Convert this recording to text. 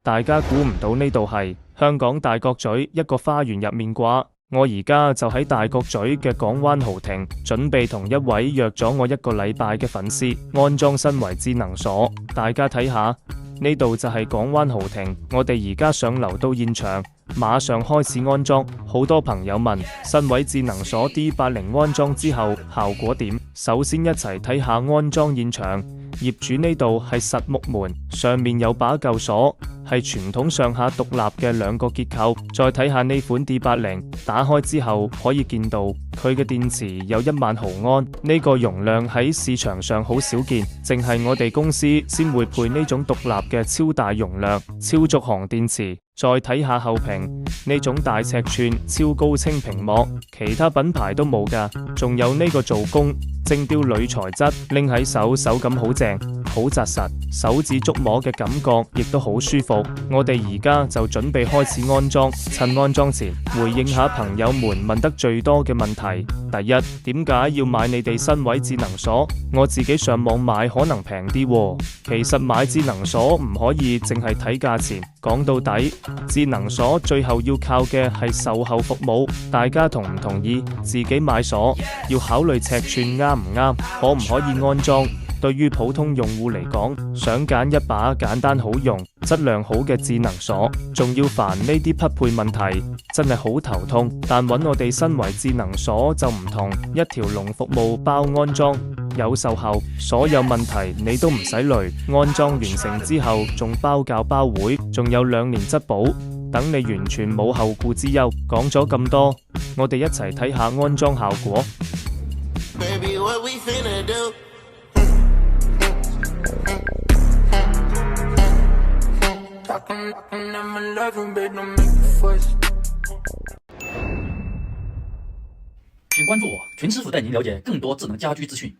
大家估唔到呢度係香港大角咀一個花園入面啩？我而家就喺大角咀嘅港灣豪庭，準備同一位約咗我1個禮拜嘅粉絲安裝新維智能鎖。大家睇下，呢度就係港灣豪庭，我哋而家上樓到現場，馬上開始安裝。好多朋友問新維智能鎖 D80 安裝之後效果點？首先一齊睇下安裝現場。業主呢度係實木門，上面有把舊鎖，係傳統上下獨立嘅2個結構。再睇下呢款 D80，打開之後可以見到佢嘅電池有1萬毫安，呢個容量喺市場上好少見，淨係我哋公司先會配呢種獨立嘅超大容量超續航電池。再睇下後屏，呢種大尺寸超高清屏幕，其他品牌都冇㗎。仲有呢個做工精雕鋁材質，拎喺手感好正，好紮實，手指觸摸嘅感覺亦都好舒服。我哋而家就準備開始安裝，趁安裝前回應下朋友們問得最多嘅問題。第一，點解要買你哋新維智能鎖？我自己上網買可能平啲喎。其實買智能鎖唔可以淨係睇價錢，講到底，智能鎖最後要靠嘅係售後服務。大家同唔同意？自己買鎖要考慮尺寸啱唔啱，可唔可以安裝？對於普通用戶嚟講，想揀一把簡單好用、質量好嘅智能鎖，仲要煩呢啲匹配問題，真係好頭痛。但揾我哋新維智能鎖就唔同，一條龍服務包安裝，有售後，所有問題你都唔使累。安裝完成之後，仲包教包會，仲有2年質保，等你完全冇後顧之憂。講咗咁多，我哋一齊睇下安裝效果。Baby, what we finna do? 请关注我，群师傅带您了解更多智能家居资讯。